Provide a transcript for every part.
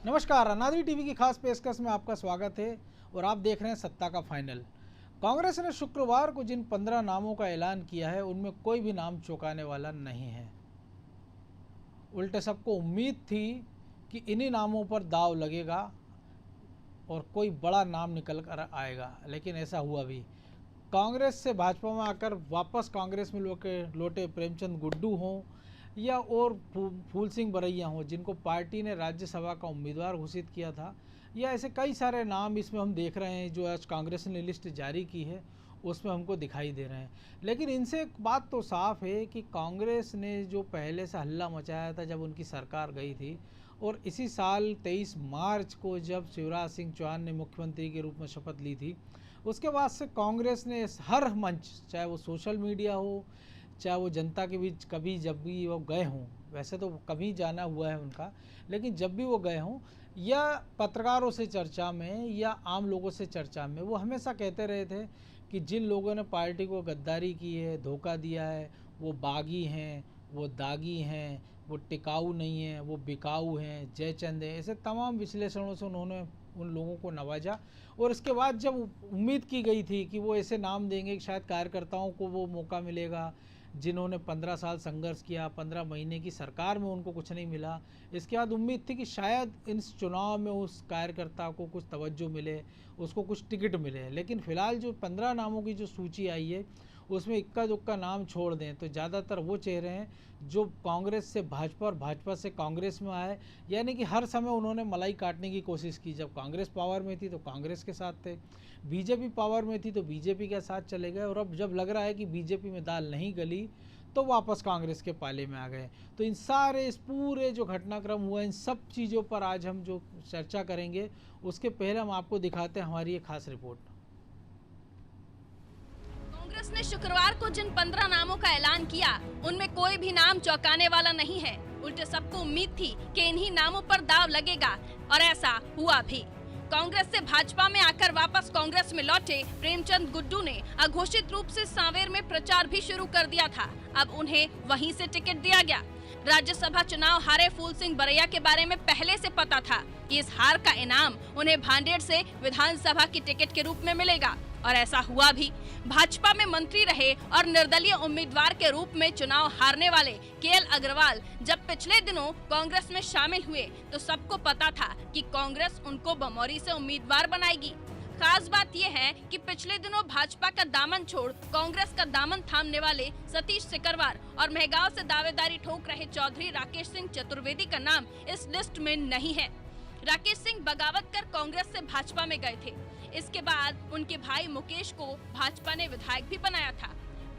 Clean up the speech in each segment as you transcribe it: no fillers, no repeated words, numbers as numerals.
नमस्कार, अनादि टीवी की खास पेशकश में आपका स्वागत है और आप देख रहे हैं सत्ता का फाइनल। कांग्रेस ने शुक्रवार को जिन 15 नामों का ऐलान किया है उनमें कोई भी नाम चौंकाने वाला नहीं है। उल्टे सबको उम्मीद थी कि इन्हीं नामों पर दांव लगेगा और कोई बड़ा नाम निकल कर आएगा, लेकिन ऐसा हुआ भी। कांग्रेस से भाजपा में आकर वापस कांग्रेस में लौटे प्रेमचंद गुड्डू हों या और फूल सिंह बरैया हों, जिनको पार्टी ने राज्यसभा का उम्मीदवार घोषित किया था, या ऐसे कई सारे नाम इसमें हम देख रहे हैं जो आज कांग्रेस ने लिस्ट जारी की है उसमें हमको दिखाई दे रहे हैं। लेकिन इनसे एक बात तो साफ है कि कांग्रेस ने जो पहले से हल्ला मचाया था जब उनकी सरकार गई थी, और इसी साल 23 मार्च को जब शिवराज सिंह चौहान ने मुख्यमंत्री के रूप में शपथ ली थी, उसके बाद से कांग्रेस ने हर मंच, चाहे वो सोशल मीडिया हो, चाहे वो जनता के बीच कभी जब भी वो गए हों, वैसे तो कभी जाना हुआ है उनका, लेकिन जब भी वो गए हों या पत्रकारों से चर्चा में या आम लोगों से चर्चा में, वो हमेशा कहते रहे थे कि जिन लोगों ने पार्टी को गद्दारी की है, धोखा दिया है, वो बागी हैं, वो दागी हैं, वो टिकाऊ नहीं हैं, वो बिकाऊ हैं, जयचंद हैं। ऐसे तमाम विश्लेषणों से उन्होंने उन लोगों को नवाजा। और इसके बाद जब उम्मीद की गई थी कि वो ऐसे नाम देंगे कि शायद कार्यकर्ताओं को वो मौका मिलेगा जिन्होंने 15 साल संघर्ष किया, 15 महीने की सरकार में उनको कुछ नहीं मिला, इसके बाद उम्मीद थी कि शायद इस चुनाव में उस कार्यकर्ता को कुछ तवज्जो मिले, उसको कुछ टिकट मिले। लेकिन फ़िलहाल जो 15 नामों की जो सूची आई है उसमें इक्का दुक्का नाम छोड़ दें तो ज़्यादातर वो चेहरे हैं जो कांग्रेस से भाजपा और भाजपा से कांग्रेस में आए, यानी कि हर समय उन्होंने मलाई काटने की कोशिश की। जब कांग्रेस पावर में थी तो कांग्रेस के साथ थे, बीजेपी पावर में थी तो बीजेपी के साथ चले गए, और अब जब लग रहा है कि बीजेपी में दाल नहीं गली तो वापस कांग्रेस के पाले में आ गए। तो इन सारे इस पूरे जो घटनाक्रम हुआ, इन सब चीज़ों पर आज हम जो चर्चा करेंगे, उसके पहले हम आपको दिखाते हैं हमारी एक खास रिपोर्ट। कांग्रेस ने शुक्रवार को जिन 15 नामों का ऐलान किया उनमें कोई भी नाम चौंकाने वाला नहीं है। उल्टे सबको उम्मीद थी कि इन्हीं नामों पर दांव लगेगा और ऐसा हुआ भी। कांग्रेस से भाजपा में आकर वापस कांग्रेस में लौटे प्रेमचंद गुड्डू ने अघोषित रूप से सांवेर में प्रचार भी शुरू कर दिया था। अब उन्हें वहीं से टिकट दिया गया। राज्यसभा चुनाव हारे फूल सिंह बरैया के बारे में पहले से पता था कि इस हार का इनाम उन्हें भांडेर से विधानसभा की टिकट के रूप में मिलेगा, और ऐसा हुआ भी। भाजपा में मंत्री रहे और निर्दलीय उम्मीदवार के रूप में चुनाव हारने वाले केएल अग्रवाल जब पिछले दिनों कांग्रेस में शामिल हुए तो सबको पता था कि कांग्रेस उनको बमौरी से उम्मीदवार बनाएगी। खास बात यह है कि पिछले दिनों भाजपा का दामन छोड़ कांग्रेस का दामन थामने वाले सतीश सिकरवार और मेहगांव से दावेदारी ठोक रहे चौधरी राकेश सिंह चतुर्वेदी का नाम इस लिस्ट में नहीं है। राकेश सिंह बगावत कर कांग्रेस से भाजपा में गए थे। इसके बाद उनके भाई मुकेश को भाजपा ने विधायक भी बनाया था।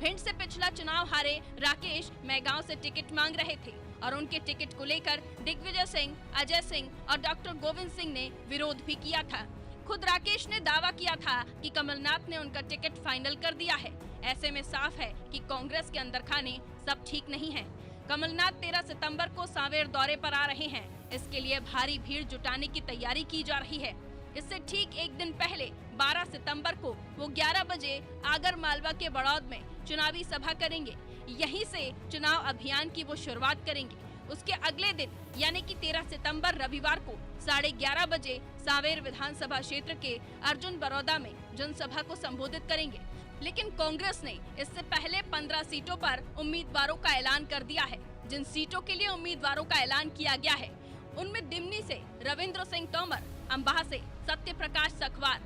भिंड से पिछला चुनाव हारे राकेश मेहगांव से टिकट मांग रहे थे और उनके टिकट को लेकर दिग्विजय सिंह, अजय सिंह और डॉक्टर गोविंद सिंह ने विरोध भी किया था। खुद राकेश ने दावा किया था कि कमलनाथ ने उनका टिकट फाइनल कर दिया है। ऐसे में साफ है कि कांग्रेस के अंदर खाने सब ठीक नहीं है। कमलनाथ 13 सितंबर को सांवेर दौरे पर आ रहे हैं। इसके लिए भारी भीड़ जुटाने की तैयारी की जा रही है। इससे ठीक एक दिन पहले 12 सितंबर को वो 11 बजे आगर मालवा के बड़ौद में चुनावी सभा करेंगे। यहीं से चुनाव अभियान की वो शुरुआत करेंगे। उसके अगले दिन यानी कि 13 सितंबर रविवार को 11:30 बजे सांवेर विधानसभा क्षेत्र के अर्जुन बरौदा में जनसभा को संबोधित करेंगे। लेकिन कांग्रेस ने इससे पहले 15 सीटों पर उम्मीदवारों का ऐलान कर दिया है। जिन सीटों के लिए उम्मीदवारों का ऐलान किया गया है उनमें दिमनी से रविंद्र सिंह तोमर, अम्बाह से सत्य प्रकाश सखवार,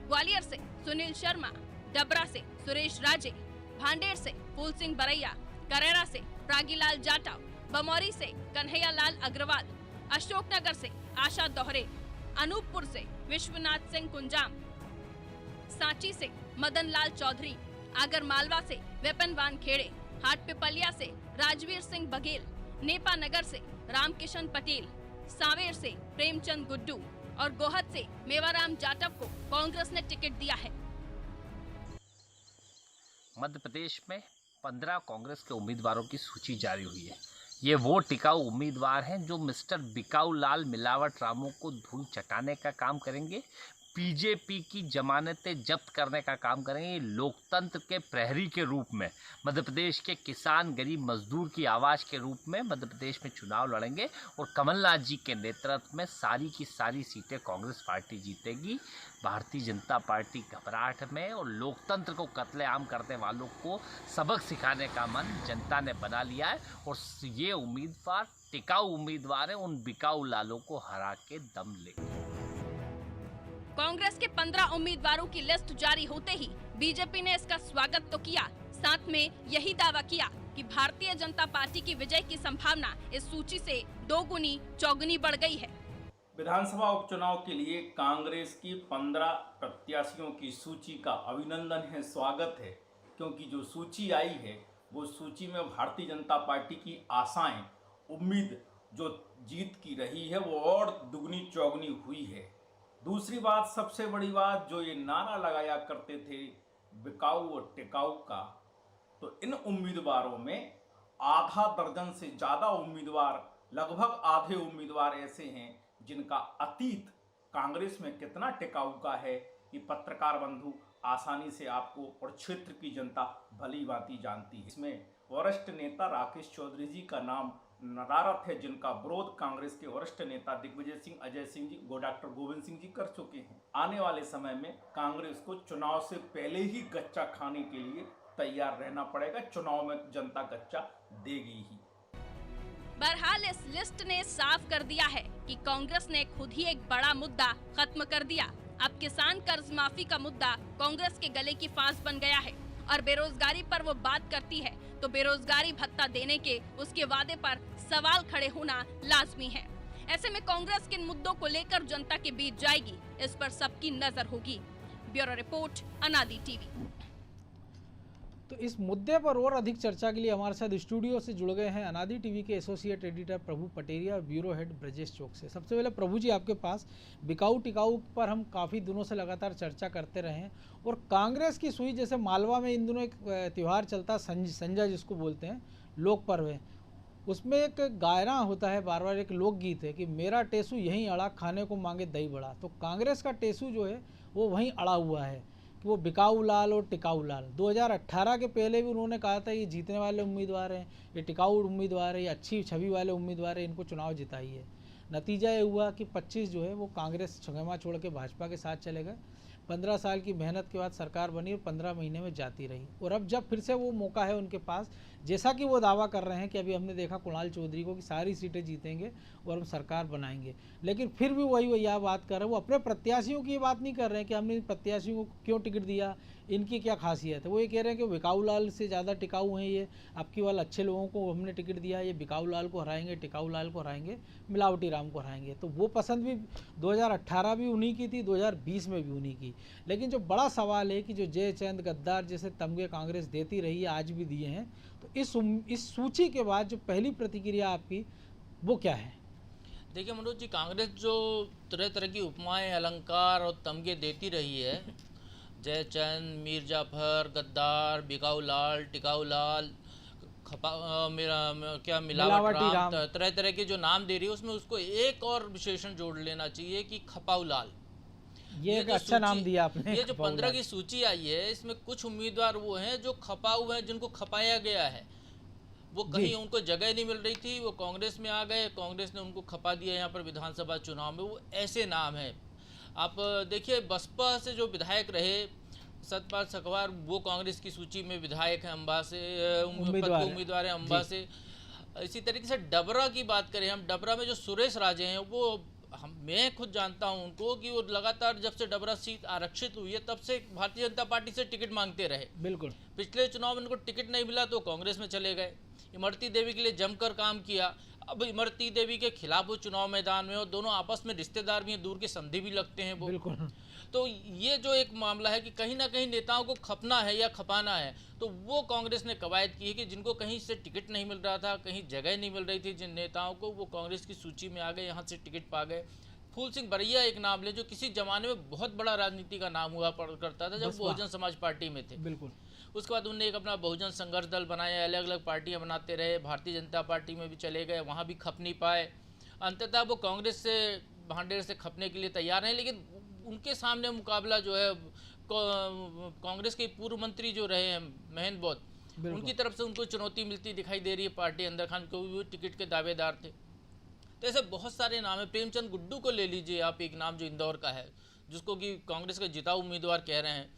ग्वालियर से सुनील शर्मा, डबरा से सुरेश राजे, भांडेर से फूल सिंह बरैया, करेरा से प्रागीलाल जाटव, बमौरी से कन्हैया लाल अग्रवाल, अशोकनगर से आशा दोहरे, अनूपपुर से विश्वनाथ सिंह कुंजाम, सांची से मदन लाल चौधरी, आगर मालवा से विपिन वानखेड़े, हाट पिपलिया से राजवीर सिंह बघेल, नेपा नगर से रामकिशन पटेल, सांवेर से प्रेमचंद गुड्डू और गोहद से मेवाराम जाटव को कांग्रेस ने टिकट दिया है। मध्य प्रदेश में 15 कांग्रेस के उम्मीदवारों की सूची जारी हुई है। ये वो टिकाऊ उम्मीदवार हैं जो मिस्टर बिकाऊ लाल मिलावट रामों को धूल चटाने का काम करेंगे, बीजेपी की जमानतें जब्त करने का काम करेंगे। ये लोकतंत्र के प्रहरी के रूप में मध्य प्रदेश के किसान गरीब मजदूर की आवाज़ के रूप में मध्य प्रदेश में चुनाव लड़ेंगे और कमलनाथ जी के नेतृत्व में सारी की सारी सीटें कांग्रेस पार्टी जीतेगी। भारतीय जनता पार्टी घबराहट में और लोकतंत्र को कत्लेआम करने वालों को सबक सिखाने का मन जनता ने बना लिया है और ये उम्मीदवार टिकाऊ उम्मीदवार हैं, उन बिकाऊ लालों को हरा के दम लेंगे। कांग्रेस के 15 उम्मीदवारों की लिस्ट जारी होते ही बीजेपी ने इसका स्वागत तो किया, साथ में यही दावा किया कि भारतीय जनता पार्टी की विजय की संभावना इस सूची से दोगुनी चौगुनी बढ़ गई है। विधानसभा उपचुनाव के लिए कांग्रेस की 15 प्रत्याशियों की सूची का अभिनंदन है, स्वागत है, क्योंकि जो सूची आई है वो सूची में भारतीय जनता पार्टी की आशाएं, उम्मीद जो जीत की रही है वो और दुगनी चौगुनी हुई है। दूसरी बात, सबसे बड़ी बात, जो ये नारा लगाया करते थे बिकाऊ और टिकाऊ का, तो इन उम्मीदवारों में आधा दर्जन से ज़्यादा उम्मीदवार, लगभग आधे उम्मीदवार ऐसे हैं जिनका अतीत कांग्रेस में कितना टिकाऊ का है कि पत्रकार बंधु आसानी से आपको और क्षेत्र की जनता भली भांति जानती है। इसमें वरिष्ठ नेता राकेश चौधरी जी का नाम नदारत है, जिनका विरोध कांग्रेस के वरिष्ठ नेता दिग्विजय सिंह, अजय सिंह जी, डॉक्टर गोविंद सिंह जी कर चुके हैं। आने वाले समय में कांग्रेस को चुनाव से पहले ही गच्चा खाने के लिए तैयार रहना पड़ेगा। चुनाव में जनता गच्चा देगी ही। बहरहाल इस लिस्ट ने साफ कर दिया है कि कांग्रेस ने खुद ही एक बड़ा मुद्दा खत्म कर दिया। अब किसान कर्ज माफी का मुद्दा कांग्रेस के गले की फांस बन गया है और बेरोजगारी पर वो बात करती है तो बेरोजगारी भत्ता देने के उसके वादे पर सवाल खड़े होना लाजमी है। ऐसे में कांग्रेस किन मुद्दों को लेकर जनता के बीच जाएगी, इस पर सबकी नजर होगी। ब्यूरो रिपोर्ट, अनादि टीवी। तो इस मुद्दे पर और अधिक चर्चा के लिए हमारे साथ स्टूडियो से जुड़ गए हैं अनादि टीवी के एसोसिएट एडिटर प्रभु पटेरिया और ब्यूरो हेड ब्रजेश चौक से। सबसे पहले प्रभु जी, आपके पास बिकाऊ टिकाऊ पर हम काफ़ी दिनों से लगातार चर्चा करते रहे हैं और कांग्रेस की सुई, जैसे मालवा में इन दिनों एक त्यौहार चलता है संजा जिसको बोलते हैं, लोक पर्व है, उसमें एक गायरा होता है, बार बार एक लोकगीत है कि मेरा टेसू यहीं अड़ा, खाने को मांगे दही बड़ा। तो कांग्रेस का टेसू जो है वो वहीं अड़ा हुआ है कि वो बिकाऊ लाल और टिकाऊ लाल। 2018 के पहले भी उन्होंने कहा था ये जीतने वाले उम्मीदवार हैं, ये टिकाऊ उम्मीदवार है, ये अच्छी छवि वाले उम्मीदवार हैं, इनको चुनाव जिताइए। नतीजा ये हुआ कि 25 जो है वो कांग्रेस छगमा छोड़ के भाजपा के साथ चले गए। 15 साल की मेहनत के बाद सरकार बनी और 15 महीने में जाती रही और अब जब फिर से वो मौका है उनके पास, जैसा कि वो दावा कर रहे हैं कि अभी हमने देखा कुणाल चौधरी को कि सारी सीटें जीतेंगे और हम सरकार बनाएंगे, लेकिन फिर भी वही यह बात कर रहे हैं, वो अपने प्रत्याशियों की ये बात नहीं कर रहे हैं कि हमने इन प्रत्याशियों को क्यों टिकट दिया, इनकी क्या खासियत है। वो ये कह रहे हैं कि बिकाऊ लाल से ज़्यादा टिकाऊ हैं ये, आपकी वाले अच्छे लोगों को हमने टिकट दिया, ये बिकाऊ लाल को हराएंगे, टिकाऊ लाल को हराएंगे, मिलावटी राम को हराएंगे। तो वो पसंद भी 2018 भी उन्हीं की थी, 2020 में भी उन्हीं की। लेकिन जो बड़ा सवाल है कि जो जयचंद, गद्दार जैसे तमगे कांग्रेस देती रही है, आज भी दिए हैं, तो इस सूची के बाद जो पहली प्रतिक्रिया आपकी वो क्या है? देखिए मनोज जी, कांग्रेस जो तरह तरह की उपमाएं, अलंकार और तमगे देती रही है, जयचंद, मीर जाफर, गद्दार, बिकाऊ लाल, टिकाऊ लाल, मिलावट राम, तरह तरह के जो नाम दे रही है, उसमें उसको एक और विशेषण जोड़ लेना चाहिए कि खपाऊ लाल। ये एक अच्छा नाम दिया आपने। ये जो 15 की सूची आई है, इसमें कुछ उम्मीदवार वो हैं जो खपाऊ हैं, जिनको खपाया गया है, वो कहीं उनको जगह नहीं मिल रही थी, वो कांग्रेस में आ गए, कांग्रेस ने उनको खपा दिया यहाँ पर विधानसभा चुनाव में। वो ऐसे नाम हैं। आप देखिए, बसपा से जो विधायक रहे सतपाल सखवार, वो कांग्रेस की सूची में विधायक हैं, अम्बा से उम्मीदवार हैं, अम्बा से। इसी तरीके से डबरा की बात करें हम, डबरा में जो सुरेश राजे हैं, वो मैं खुद जानता हूं उनको कि वो लगातार जब से डबरा सीट आरक्षित हुई है तब से भारतीय जनता पार्टी से टिकट मांगते रहे। बिल्कुल। पिछले चुनाव में उनको टिकट नहीं मिला तो कांग्रेस में चले गए। इमरती देवी के लिए जमकर काम किया। अब इमरती देवी के खिलाफ वो चुनाव मैदान में, और दोनों आपस में रिश्तेदार भी हैं, दूर के संधि भी लगते हैं वो। बिल्कुल। तो ये जो एक मामला है कि कहीं ना कहीं नेताओं को खपना है या खपाना है, तो वो कांग्रेस ने कवायद की है कि जिनको कहीं से टिकट नहीं मिल रहा था, कहीं जगह नहीं मिल रही थी जिन नेताओं को, वो कांग्रेस की सूची में आ गए, यहाँ से टिकट पा गए। फूल सिंह बरैया एक नाम ले, जो किसी जमाने में बहुत बड़ा राजनीति का नाम हुआ करता था जब बहुजन समाज पार्टी में थे। बिल्कुल। उसके बाद उन्होंने एक अपना बहुजन संघर्ष दल बनाया, अलग अलग पार्टियां बनाते रहे, भारतीय जनता पार्टी में भी चले गए, वहाँ भी खप नहीं पाए। अंततः वो कांग्रेस से भांडेर से खपने के लिए तैयार हैं, लेकिन उनके सामने मुकाबला जो है कांग्रेस के पूर्व मंत्री जो रहे हैं महेंद्र बौद्ध, उनकी तरफ से उनको चुनौती मिलती दिखाई दे रही है पार्टी अंदर खान, क्योंकि वो टिकट के दावेदार थे। तो ऐसे बहुत सारे नाम है। प्रेमचंद गुड्डू को ले लीजिए आप, एक नाम जो इंदौर का है, जिसको कि कांग्रेस का जिताऊ उम्मीदवार कह रहे हैं,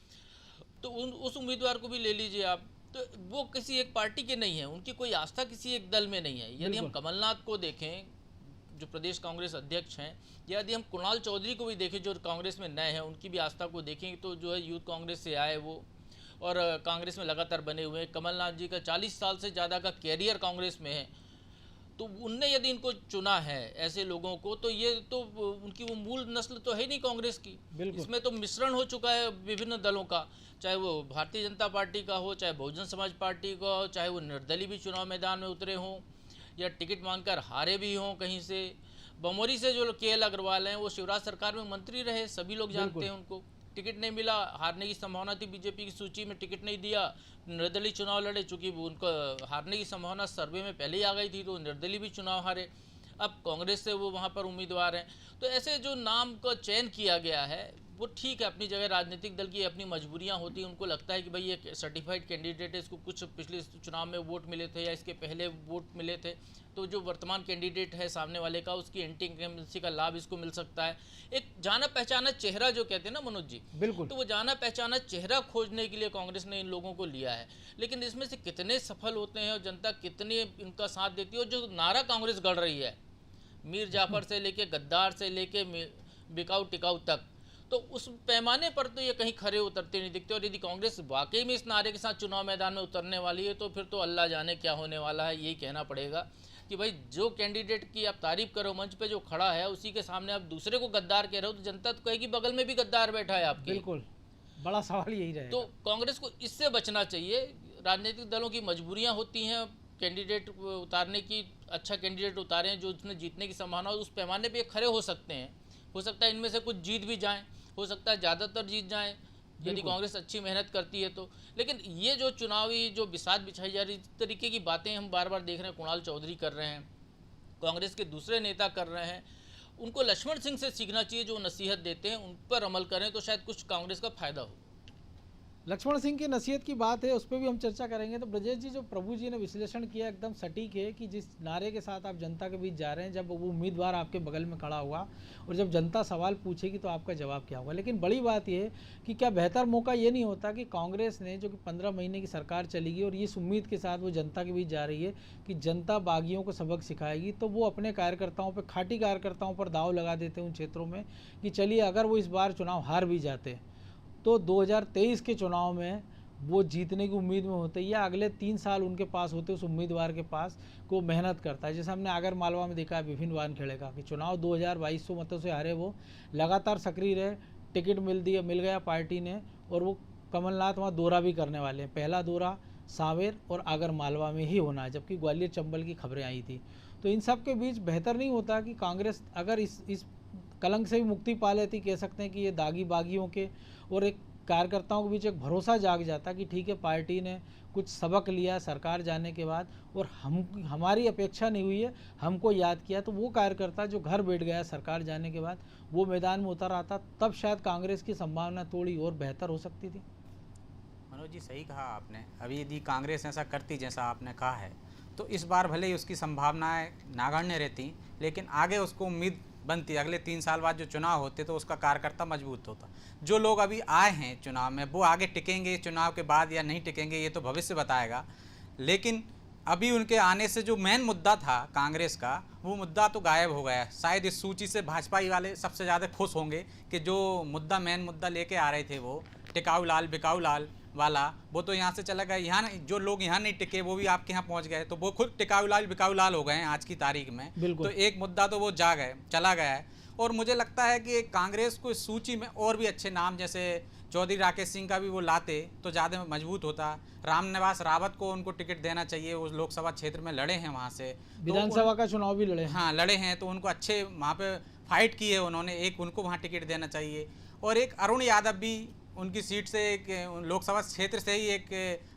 तो उस उम्मीदवार को भी ले लीजिए आप। तो वो किसी एक पार्टी के नहीं है, उनकी कोई आस्था किसी एक दल में नहीं है। यदि हम कमलनाथ को देखें जो प्रदेश कांग्रेस अध्यक्ष हैं, यदि हम कुणाल चौधरी को भी देखें जो कांग्रेस में नए हैं, उनकी भी आस्था को देखें तो जो है यूथ कांग्रेस से आए वो और कांग्रेस में लगातार बने हुए हैं। कमलनाथ जी का 40 साल से ज़्यादा का कैरियर कांग्रेस में है, तो उनने यदि इनको चुना है ऐसे लोगों को, तो ये तो उनकी वो मूल नस्ल तो है नहीं कांग्रेस की। इसमें तो मिश्रण हो चुका है विभिन्न दलों का, चाहे वो भारतीय जनता पार्टी का हो, चाहे बहुजन समाज पार्टी का हो, चाहे वो निर्दलीय भी चुनाव मैदान में उतरे हों या टिकट मांगकर हारे भी हों कहीं से। बमोरी से जो KL अग्रवाल हैं वो शिवराज सरकार में मंत्री रहे, सभी लोग जानते हैं उनको। टिकट नहीं मिला, हारने की संभावना थी, बीजेपी की सूची में टिकट नहीं दिया, निर्दलीय चुनाव लड़े, चूंकि उनको हारने की संभावना सर्वे में पहले ही आ गई थी तो निर्दलीय भी चुनाव हारे। अब कांग्रेस से वो वहाँ पर उम्मीदवार हैं। तो ऐसे जो नाम का चयन किया गया है वो ठीक है, अपनी जगह राजनीतिक दल की अपनी मजबूरियां होती हैं, उनको लगता है कि भाई ये सर्टिफाइड कैंडिडेट है, इसको कुछ पिछले चुनाव में वोट मिले थे या इसके पहले वोट मिले थे, तो जो वर्तमान कैंडिडेट है सामने वाले का उसकी एंटी इनकम्बेंसी का लाभ इसको मिल सकता है। एक जाना पहचाना चेहरा जो कहते हैं ना मनोज जी, बिल्कुल, तो वो जाना पहचाना चेहरा खोजने के लिए कांग्रेस ने इन लोगों को लिया है। लेकिन इसमें से कितने सफल होते हैं और जनता कितनी इनका साथ देती है, और जो नारा कांग्रेस गढ़ रही है मीर जाफर से लेके गद्दार से लेके बिकाऊ टिकाऊ तक, तो उस पैमाने पर तो ये कहीं खरे उतरते नहीं दिखते। और यदि कांग्रेस वाकई में इस नारे के साथ चुनाव मैदान में उतरने वाली है तो फिर तो अल्लाह जाने क्या होने वाला है। यही कहना पड़ेगा कि भाई जो कैंडिडेट की आप तारीफ करो मंच पे जो खड़ा है उसी के सामने आप दूसरे को गद्दार कह रहे हो, तो जनता तो कहेगी बगल में भी गद्दार बैठा है आपके। बिल्कुल, बड़ा सवाल यही रहेगा। तो कांग्रेस को इससे बचना चाहिए। राजनीतिक दलों की मजबूरियाँ होती हैं कैंडिडेट उतारने की, अच्छा कैंडिडेट उतारें जो उसने जीतने की संभावना हो, उस पैमाने पे खड़े हो सकते हैं। हो सकता है इनमें से कुछ जीत भी जाएं, हो सकता है ज़्यादातर जीत जाएं यदि कांग्रेस अच्छी मेहनत करती है तो। लेकिन ये जो चुनावी जो बिसात बिछाई जा रही, इस तरीके की बातें हम बार बार देख रहे हैं, कुणाल चौधरी कर रहे हैं, कांग्रेस के दूसरे नेता कर रहे हैं, उनको लक्ष्मण सिंह से सीखना चाहिए जो नसीहत देते हैं, उन पर अमल करें तो शायद कुछ कांग्रेस का फायदा हो। लक्ष्मण सिंह की नसीहत की बात है, उस पर भी हम चर्चा करेंगे। तो ब्रजेश जी, जो प्रभु जी ने विश्लेषण किया एकदम सटीक है कि जिस नारे के साथ आप जनता के बीच जा रहे हैं, जब वो उम्मीदवार आपके बगल में खड़ा हुआ और जब जनता सवाल पूछेगी तो आपका जवाब क्या होगा। लेकिन बड़ी बात यह है कि क्या बेहतर मौका ये नहीं होता कि कांग्रेस ने जो कि 15 महीने की सरकार चलेगी और इस उम्मीद के साथ वो जनता के बीच जा रही है कि जनता बागियों को सबक सिखाएगी, तो वो अपने कार्यकर्ताओं पर, खाटी कार्यकर्ताओं पर दाव लगा देते हैं उन क्षेत्रों में कि चलिए अगर वो इस बार चुनाव हार भी जाते तो 2023 के चुनाव में वो जीतने की उम्मीद में होते या अगले 3 साल उनके पास होते उस उम्मीदवार के पास को मेहनत करता है। जैसे हमने आगर मालवा में देखा है विभिन्न वानखेड़े का कि चुनाव 2200 मतों से हारे, वो लगातार सक्रिय रहे, टिकट मिल गया पार्टी ने, और वो कमलनाथ वहाँ दौरा भी करने वाले हैं। पहला दौरा सांवेर और आगर मालवा में ही होना है, जबकि ग्वालियर चंबल की खबरें आई थी। तो इन सब के बीच बेहतर नहीं होता कि कांग्रेस अगर इस कलंक से भी मुक्ति पा लेती, कह सकते हैं कि ये दागी बागियों के और एक कार्यकर्ताओं के बीच एक भरोसा जाग जाता कि ठीक है पार्टी ने कुछ सबक लिया सरकार जाने के बाद और हमारी अपेक्षा नहीं हुई है, हमको याद किया, तो वो कार्यकर्ता जो घर बैठ गया सरकार जाने के बाद वो मैदान में उतर आता, तब शायद कांग्रेस की संभावना थोड़ी और बेहतर हो सकती थी। मनोज जी सही कहा आपने। अभी यदि कांग्रेस ऐसा करती जैसा आपने कहा है तो इस बार भले ही उसकी संभावनाएं नागण्य रहती, लेकिन आगे उसको उम्मीद बनती, अगले 3 साल बाद जो चुनाव होते तो उसका कार्यकर्ता मजबूत होता। जो लोग अभी आए हैं चुनाव में वो आगे टिकेंगे चुनाव के बाद या नहीं टिकेंगे ये तो भविष्य बताएगा, लेकिन अभी उनके आने से जो मेन मुद्दा था कांग्रेस का वो मुद्दा तो गायब हो गया। शायद इस सूची से भाजपा वाले सबसे ज़्यादा खुश होंगे कि जो मेन मुद्दा लेके आ रहे थे वो टिकाऊ लाल बिकाऊ लाल वाला, वो तो यहाँ से चला गया। यहाँ जो लोग यहाँ नहीं टिके वो भी आपके यहाँ पहुँच गए, तो वो खुद टिकाऊ लाल बिकाऊ लाल हो गए हैं आज की तारीख में। तो एक मुद्दा तो वो चला गया है। और मुझे लगता है कि कांग्रेस को इस सूची में और भी अच्छे नाम जैसे चौधरी राकेश सिंह का भी वो लाते तो ज़्यादा मजबूत होता। रामनिवास रावत को उनको टिकट देना चाहिए, वो लोकसभा क्षेत्र में लड़े हैं, वहाँ से विधानसभा का चुनाव भी लड़े, हाँ लड़े हैं, तो उनको अच्छे वहाँ पे फाइट की है उन्होंने, एक उनको वहाँ टिकट देना चाहिए। और एक अरुण यादव भी उनकी सीट से, एक लोकसभा क्षेत्र से ही एक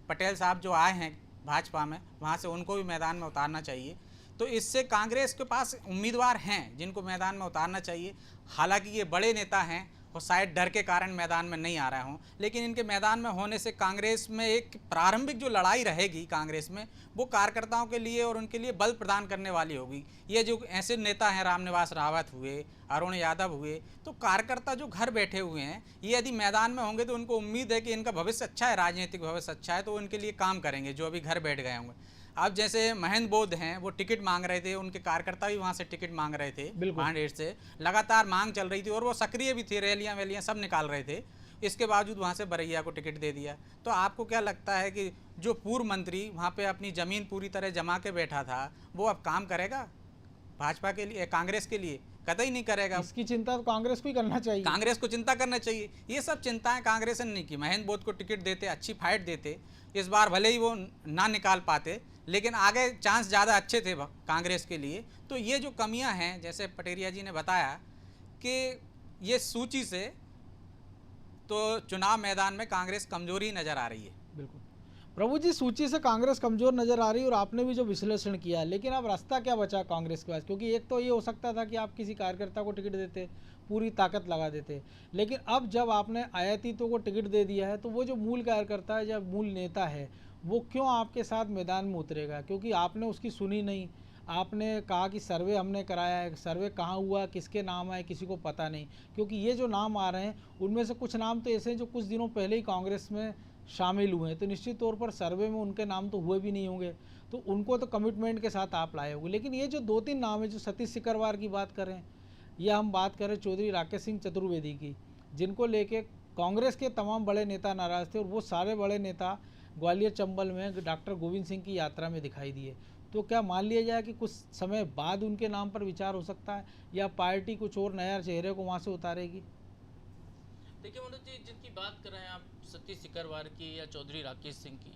पटेल साहब जो आए हैं भाजपा में, वहाँ से उनको भी मैदान में उतारना चाहिए। तो इससे कांग्रेस के पास उम्मीदवार हैं जिनको मैदान में उतारना चाहिए। हालांकि ये बड़े नेता हैं वो शायद डर के कारण मैदान में नहीं आ रहे हों, लेकिन इनके मैदान में होने से कांग्रेस में एक प्रारंभिक जो लड़ाई रहेगी कांग्रेस में, वो कार्यकर्ताओं के लिए और उनके लिए बल प्रदान करने वाली होगी। ये जो ऐसे नेता हैं, रामनिवास रावत हुए, अरुण यादव हुए, तो कार्यकर्ता जो घर बैठे हुए हैं, ये यदि मैदान में होंगे तो उनको उम्मीद है कि इनका भविष्य अच्छा है, राजनीतिक भविष्य अच्छा है, तो उनके लिए काम करेंगे जो अभी घर बैठ गए होंगे। अब जैसे महेंद्र बोध हैं, वो टिकट मांग रहे थे, उनके कार्यकर्ता भी वहाँ से टिकट मांग रहे थे, मांडेट से लगातार मांग चल रही थी और वो सक्रिय भी थे, रैलियाँ वैलियाँ सब निकाल रहे थे। इसके बावजूद वहाँ से बरैया को टिकट दे दिया। तो आपको क्या लगता है कि जो पूर्व मंत्री वहाँ पे अपनी ज़मीन पूरी तरह जमा के बैठा था, वो अब काम करेगा भाजपा के लिए, कांग्रेस के लिए? कतई नहीं करेगा। इसकी चिंता तो कांग्रेस को ही करना चाहिए। कांग्रेस को चिंता करना चाहिए। ये सब चिंताएं कांग्रेस ने नहीं की। महेंद्र बोध को टिकट देते, अच्छी फाइट देते, इस बार भले ही वो ना निकाल पाते, लेकिन आगे चांस ज़्यादा अच्छे थे कांग्रेस के लिए। तो ये जो कमियां हैं, जैसे पटेरिया जी ने बताया कि ये सूची से तो चुनाव मैदान में कांग्रेस कमजोरी नज़र आ रही है। बिल्कुल प्रभु जी, सूची से कांग्रेस कमजोर नजर आ रही है और आपने भी जो विश्लेषण किया, लेकिन अब रास्ता क्या बचा कांग्रेस के पास? क्योंकि एक तो ये हो सकता था कि आप किसी कार्यकर्ता को टिकट देते, पूरी ताकत लगा देते, लेकिन अब जब आपने आयातीतों को टिकट दे दिया है तो वो जो मूल कार्यकर्ता है या मूल नेता है वो क्यों आपके साथ मैदान में उतरेगा? क्योंकि आपने उसकी सुनी नहीं। आपने कहा कि सर्वे हमने कराया है, सर्वे कहाँ हुआ, किसके नाम आए, किसी को पता नहीं। क्योंकि ये जो नाम आ रहे हैं उनमें से कुछ नाम तो ऐसे हैं जो कुछ दिनों पहले ही कांग्रेस में शामिल हुए हैं, तो निश्चित तौर पर सर्वे में उनके नाम तो हुए भी नहीं होंगे, तो उनको तो कमिटमेंट के साथ आप लाए होंगे। लेकिन ये जो 2-3 नाम है, जो सतीश सिकरवार की बात करें या हम बात करें चौधरी राकेश सिंह चतुर्वेदी की, जिनको लेके कांग्रेस के तमाम बड़े नेता नाराज थे और वो सारे बड़े नेता ग्वालियर चंबल में डॉक्टर गोविंद सिंह की यात्रा में दिखाई दिए, तो क्या मान लिया जाए कि कुछ समय बाद उनके नाम पर विचार हो सकता है या पार्टी कुछ और नया चेहरे को वहाँ से उतारेगी? देखिए मनोज जी, जिनकी बात कर रहे हैं आप, सतीश सिकरवार की या चौधरी राकेश सिंह की,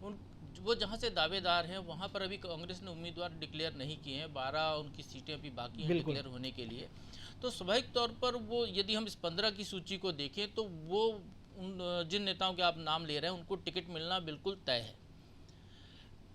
उन वो जहाँ से दावेदार हैं वहाँ पर अभी कांग्रेस ने उम्मीदवार डिक्लेयर नहीं किए हैं। 12 उनकी सीटें अभी बाकी हैं डिक्लेयर होने के लिए। तो स्वाभाविक तौर पर वो, यदि हम इस 15 की सूची को देखें तो वो उन जिन नेताओं के आप नाम ले रहे हैं उनको टिकट मिलना बिल्कुल तय है।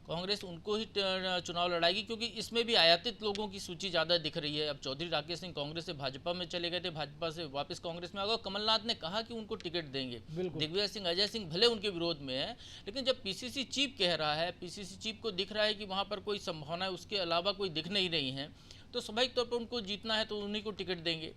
कांग्रेस उनको ही चुनाव लड़ाएगी, क्योंकि इसमें भी आयातित लोगों की सूची ज़्यादा दिख रही है। अब चौधरी राकेश सिंह कांग्रेस से भाजपा में चले गए थे, भाजपा से वापस कांग्रेस में आ गए। कमलनाथ ने कहा कि उनको टिकट देंगे। दिग्विजय सिंह, अजय सिंह भले उनके विरोध में है, लेकिन जब पीसीसी चीफ कह रहा है, पीसीसी चीफ को दिख रहा है कि वहाँ पर कोई संभावना है, उसके अलावा कोई दिख नहीं रही है, तो स्वाभाविक तौर पर उनको जीतना है तो उन्हीं को टिकट देंगे।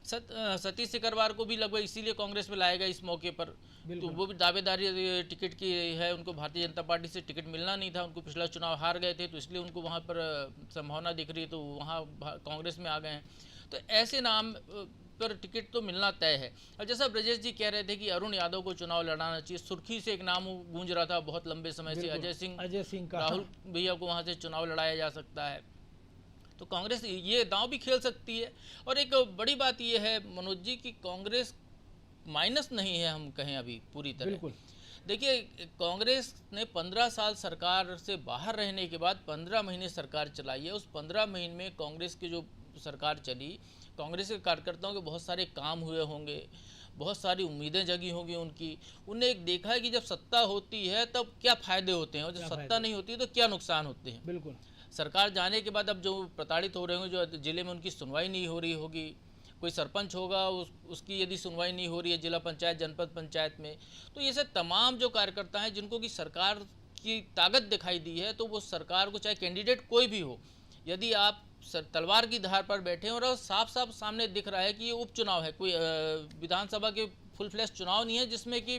सतीश सिकरवार को भी लगभग इसीलिए कांग्रेस में लाएगा इस मौके पर, तो वो भी दावेदारी टिकट की है। उनको भारतीय जनता पार्टी से टिकट मिलना नहीं था, उनको पिछला चुनाव हार गए थे, तो इसलिए उनको वहाँ पर संभावना दिख रही है, तो वहाँ कांग्रेस में आ गए हैं। तो ऐसे नाम पर टिकट तो मिलना तय है। और जैसा ब्रजेश जी कह रहे थे कि अरुण यादव को चुनाव लड़ाना चाहिए, सुर्खी से एक नाम गूंज रहा था बहुत लंबे समय से, अजय सिंह का, राहुल भैया को वहाँ से चुनाव लड़ाया जा सकता है। तो कांग्रेस ये दांव भी खेल सकती है। और एक बड़ी बात ये है मनोज जी कि कांग्रेस माइनस नहीं है, हम कहें अभी पूरी तरह। देखिए, कांग्रेस ने 15 साल सरकार से बाहर रहने के बाद 15 महीने सरकार चलाई है। उस 15 महीने में कांग्रेस की जो सरकार चली, कांग्रेस के कार्यकर्ताओं के बहुत सारे काम हुए होंगे, बहुत सारी उम्मीदें जगी होंगी उनकी। उन्हें एक देखा है कि जब सत्ता होती है तब क्या फ़ायदे होते हैं और जब सत्ता नहीं होती है तो क्या नुकसान होते हैं। बिल्कुल। सरकार जाने के बाद अब जो प्रताड़ित हो रहे होंगे, जो ज़िले में उनकी सुनवाई नहीं हो रही होगी, कोई सरपंच होगा उसकी यदि सुनवाई नहीं हो रही है जिला पंचायत, जनपद पंचायत में, तो ये सब तमाम जो कार्यकर्ता हैं जिनको कि सरकार की ताकत दिखाई दी है, तो वो सरकार को, चाहे कैंडिडेट कोई भी हो, यदि आप तलवार की धार पर बैठे हैं और साफ साफ सामने दिख रहा है कि ये उपचुनाव है, कोई विधानसभा के फुल फ्लैश चुनाव नहीं है जिसमें कि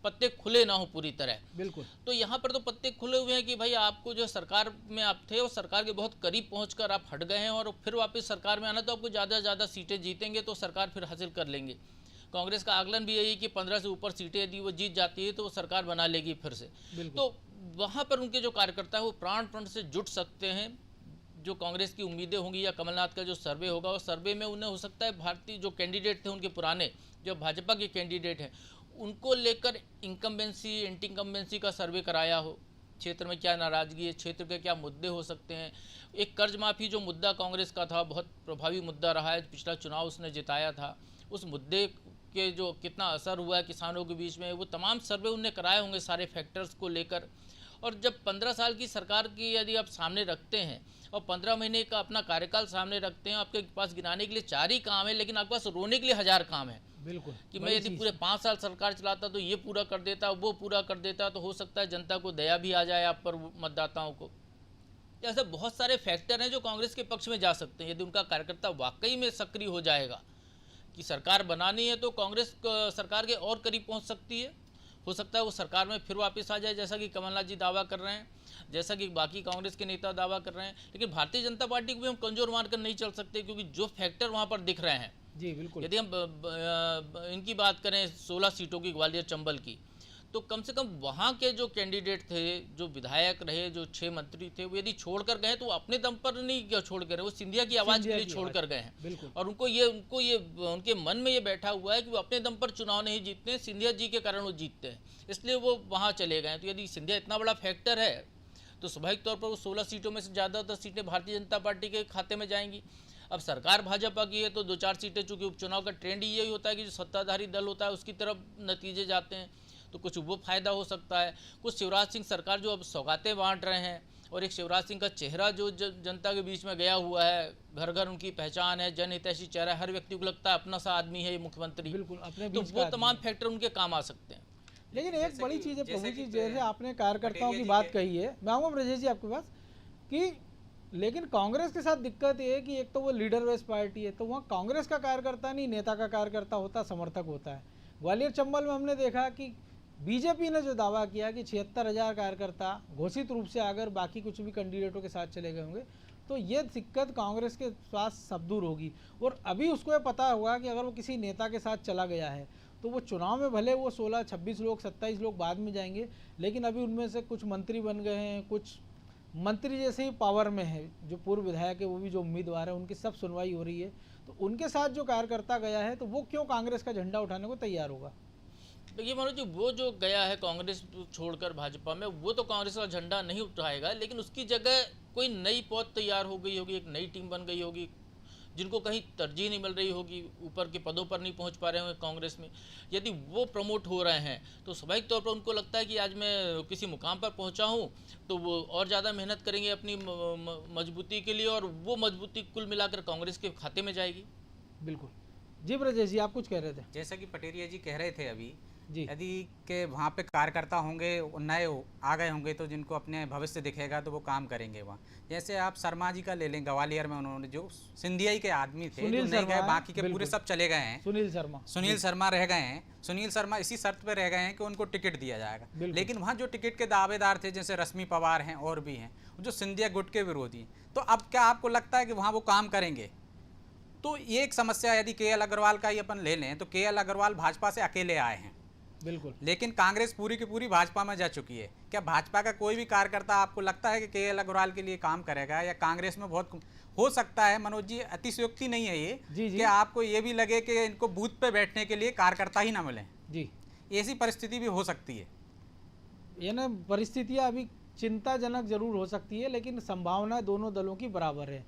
पत्ते खुले ना हो पूरी तरह। बिल्कुल। तो यहाँ पर तो पत्ते खुले हुए हैं कि भाई आपको जो सरकार में आप थे और सरकार के बहुत करीब पहुंचकर आप हट गए हैं और फिर वापस सरकार में आना, तो आपको ज़्यादा से ज़्यादा सीटें जीतेंगे तो सरकार फिर हासिल कर लेंगे। कांग्रेस का आकलन भी यही कि 15 से ऊपर सीटें यदि वो जीत जाती है तो वो सरकार बना लेगी फिर से। तो वहाँ पर उनके जो कार्यकर्ता हैं वो प्राण प्रण से जुट सकते हैं। जो कांग्रेस की उम्मीदें होंगी या कमलनाथ का जो सर्वे होगा, उस सर्वे में उन्हें हो सकता है भारतीय जो कैंडिडेट थे उनके पुराने, जो भाजपा के कैंडिडेट हैं, उनको लेकर इनकम्बेंसी, एंटी इनकम्बेंसी का सर्वे कराया हो, क्षेत्र में क्या नाराज़गी है, क्षेत्र के क्या मुद्दे हो सकते हैं। एक कर्ज माफ़ी जो मुद्दा कांग्रेस का था, बहुत प्रभावी मुद्दा रहा है, पिछला चुनाव उसने जिताया था, उस मुद्दे के जो कितना असर हुआ है किसानों के बीच में, वो तमाम सर्वे उनने कराए होंगे सारे फैक्टर्स को लेकर। और जब 15 साल की सरकार की यदि आप सामने रखते हैं और 15 महीने का अपना कार्यकाल सामने रखते हैं, आपके पास गिनाने के लिए 4 ही काम है, लेकिन आपके पास रोने के लिए 1000 काम है। बिल्कुल कि मैं यदि पूरे 5 साल सरकार चलाता तो ये पूरा कर देता, वो पूरा कर देता, तो हो सकता है जनता को दया भी आ जाए आप पर, मतदाताओं को। ऐसे बहुत सारे फैक्टर हैं जो कांग्रेस के पक्ष में जा सकते हैं यदि उनका कार्यकर्ता वाकई में सक्रिय हो जाएगा कि सरकार बनानी है तो कांग्रेस सरकार के और करीब पहुंच सकती है। हो सकता है वो सरकार में फिर वापस आ जाए, जैसा कि कमलनाथ जी दावा कर रहे हैं, जैसा कि बाकी कांग्रेस के नेता दावा कर रहे हैं। लेकिन भारतीय जनता पार्टी को भी हम कमजोर मानकर नहीं चल सकते, क्योंकि जो फैक्टर वहाँ पर दिख रहे हैं, जी बिल्कुल, यदि हम इनकी बात करें 16 सीटों की, ग्वालियर चंबल की, तो कम से कम वहाँ के जो कैंडिडेट थे, जो विधायक रहे, जो 6 मंत्री थे, वो यदि छोड़कर गए तो वो अपने दम पर नहीं छोड़ कर, वो सिंधिया की आवाज़ के लिए छोड़ कर गए हैं। बिल्कुल। और उनको ये उनके मन में ये बैठा हुआ है कि वो अपने दम पर चुनाव नहीं जीतते हैं, सिंधिया जी के कारण वो जीतते हैं, इसलिए वो वहाँ चले गए। तो यदि सिंधिया इतना बड़ा फैक्टर है तो स्वाभाविक तौर पर वो 16 सीटों में से ज़्यादातर सीटें भारतीय जनता पार्टी के खाते में जाएंगी। अब सरकार भाजपा की है तो 2-4 सीटें, चूँकि उपचुनाव का ट्रेंड ही यही होता है कि जो सत्ताधारी दल होता है उसकी तरफ नतीजे जाते हैं, तो कुछ वो फायदा हो सकता है। कुछ शिवराज सिंह सरकार जो अब सौगातें बांट रहे हैं, और एक शिवराज सिंह का चेहरा जो जनता के बीच में गया हुआ है, घर घर उनकी पहचान है, जनहितैषी चेहरा है, हर व्यक्ति को लगता है अपना सा आदमी है ये मुख्यमंत्री, बिल्कुल अपने तो बीच वो का तमाम आदमी है। फैक्टर उनके काम आ सकते हैं। लेकिन एक बड़ी चीज़ है प्रभु जी, जैसे आपने कार्यकर्ताओं की पटेल जी बात के- कही है, मैं आऊँगा ब्रजेश जी आपके पास, कि लेकिन कांग्रेस के साथ दिक्कत ये है कि एक तो वो लीडर बेस पार्टी है, तो वहाँ कांग्रेस का कार्यकर्ता नहीं, नेता का कार्यकर्ता होता, समर्थक होता है। ग्वालियर चंबल में हमने देखा कि बीजेपी ने जो दावा किया कि 76,000 कार्यकर्ता घोषित रूप से अगर बाकी कुछ भी कैंडिडेटों के साथ चले गए होंगे तो ये दिक्कत कांग्रेस के पास सब दूर होगी। और अभी उसको ये पता होगा कि अगर वो किसी नेता के साथ चला गया है तो वो चुनाव में भले वो 16-26 लोग 27 लोग बाद में जाएंगे, लेकिन अभी उनमें से कुछ मंत्री बन गए हैं, कुछ मंत्री जैसे ही पावर में है, जो पूर्व विधायक है वो भी जो उम्मीदवार है उनकी सब सुनवाई हो रही है, तो उनके साथ जो कार्यकर्ता गया है तो वो क्यों कांग्रेस का झंडा उठाने को तैयार होगा? देखिए मनोज जी, वो जो गया है कांग्रेस छोड़कर भाजपा में, वो तो कांग्रेस का झंडा नहीं उठाएगा, लेकिन उसकी जगह कोई नई पौध तैयार हो गई होगी, एक नई टीम बन गई होगी, जिनको कहीं तरजीह नहीं मिल रही होगी, ऊपर के पदों पर नहीं पहुंच पा रहे होंगे कांग्रेस में। यदि वो प्रमोट हो रहे हैं तो स्वाभाविक तौर पर उनको लगता है कि आज मैं किसी मुकाम पर पहुंचा हूं, तो वो और ज़्यादा मेहनत करेंगे अपनी मजबूती के लिए, और वो मजबूती कुल मिलाकर कांग्रेस के खाते में जाएगी। बिल्कुल जी ब्रजेश जी, आप कुछ कह रहे थे? जैसा कि पटेरिया जी कह रहे थे अभी, जी यदि के वहाँ पे कार्यकर्ता होंगे, नए आ गए होंगे, तो जिनको अपने भविष्य दिखेगा तो वो काम करेंगे वहाँ। जैसे आप शर्मा जी का ले लें, ग्वालियर में उन्होंने जो सिंधियाई के आदमी थे, जो सुनील नहीं शर्मा गए, है, बाकी के पूरे बिल्कुल। सब चले गए हैं। सुनील शर्मा रह गए हैं। सुनील शर्मा इसी शर्त पे रह गए हैं कि उनको टिकट दिया जाएगा, बिल्कुल। लेकिन वहाँ जो टिकट के दावेदार थे, जैसे रश्मि पवार हैं और भी हैं, जो सिंधिया गुट के विरोधी हैं, तो अब क्या आपको लगता है कि वहाँ वो काम करेंगे? तो ये एक समस्या, यदि के.एल. अग्रवाल का ही अपन ले लें, तो के.एल. अग्रवाल भाजपा से अकेले आए हैं, बिल्कुल। लेकिन कांग्रेस पूरी की पूरी भाजपा में जा चुकी है। क्या भाजपा का कोई भी कार्यकर्ता आपको लगता है कि के.एल. अग्रवाल के लिए काम करेगा? या कांग्रेस में बहुत हो सकता है, मनोज जी, अतिशयोक्ति नहीं है ये, जी, जी। कि आपको ये भी लगे कि इनको बूथ पे बैठने के लिए कार्यकर्ता ही ना मिले। जी, ऐसी परिस्थिति भी हो सकती है। ये ना परिस्थितियाँ अभी चिंताजनक जरूर हो सकती है, लेकिन संभावना दोनों दलों की बराबर है।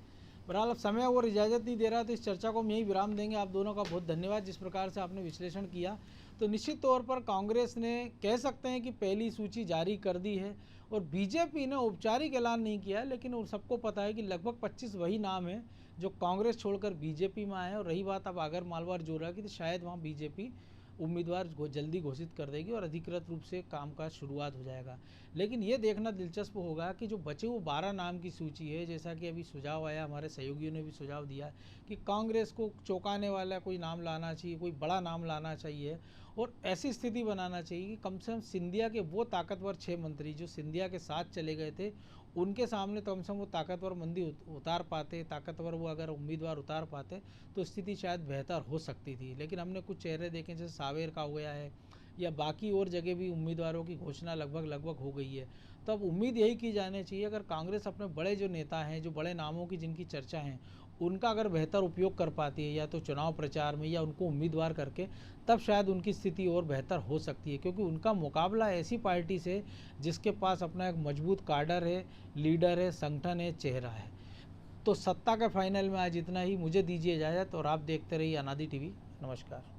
बहरहाल अब समय और इजाज़त नहीं दे रहा, तो इस चर्चा को हम यहीं विराम देंगे। आप दोनों का बहुत धन्यवाद जिस प्रकार से आपने विश्लेषण किया। तो निश्चित तौर पर कांग्रेस ने कह सकते हैं कि पहली सूची जारी कर दी है, और बीजेपी ने औपचारिक ऐलान नहीं किया है, लेकिन उन सबको पता है कि लगभग 25 वही नाम हैं जो कांग्रेस छोड़कर बीजेपी में आए हैं। और रही बात अब आगर मालवा जोरा की, तो शायद वहाँ बीजेपी उम्मीदवार जल्दी घोषित कर देगी और अधिकृत रूप से काम का शुरुआत हो जाएगा। लेकिन ये देखना दिलचस्प होगा कि जो बचे हुए 12 नाम की सूची है, जैसा कि अभी सुझाव आया, हमारे सहयोगियों ने भी सुझाव दिया कि कांग्रेस को चौंकाने वाला कोई नाम लाना चाहिए, कोई बड़ा नाम लाना चाहिए, और ऐसी स्थिति बनाना चाहिए कि कम से कम सिंधिया के वो ताकतवर 6 मंत्री जो सिंधिया के साथ चले गए थे, उनके सामने तो कम से कम वो ताकतवर मंदी उतार पाते, ताकतवर वो अगर उम्मीदवार उतार पाते तो स्थिति शायद बेहतर हो सकती थी। लेकिन हमने कुछ चेहरे देखे, जैसे सावेर का हो गया है, या बाकी और जगह भी उम्मीदवारों की घोषणा लगभग हो गई है। तो अब उम्मीद यही की जानी चाहिए, अगर कांग्रेस अपने बड़े जो नेता हैं, जो बड़े नामों की जिनकी चर्चा है, उनका अगर बेहतर उपयोग कर पाती है, या तो चुनाव प्रचार में या उनको उम्मीदवार करके, तब शायद उनकी स्थिति और बेहतर हो सकती है। क्योंकि उनका मुकाबला ऐसी पार्टी से जिसके पास अपना एक मजबूत काडर है, लीडर है, संगठन है, चेहरा है। तो सत्ता के फाइनल में आज इतना ही। मुझे दीजिए इजाज़त, और आप देखते रहिए अनादि टीवी। नमस्कार।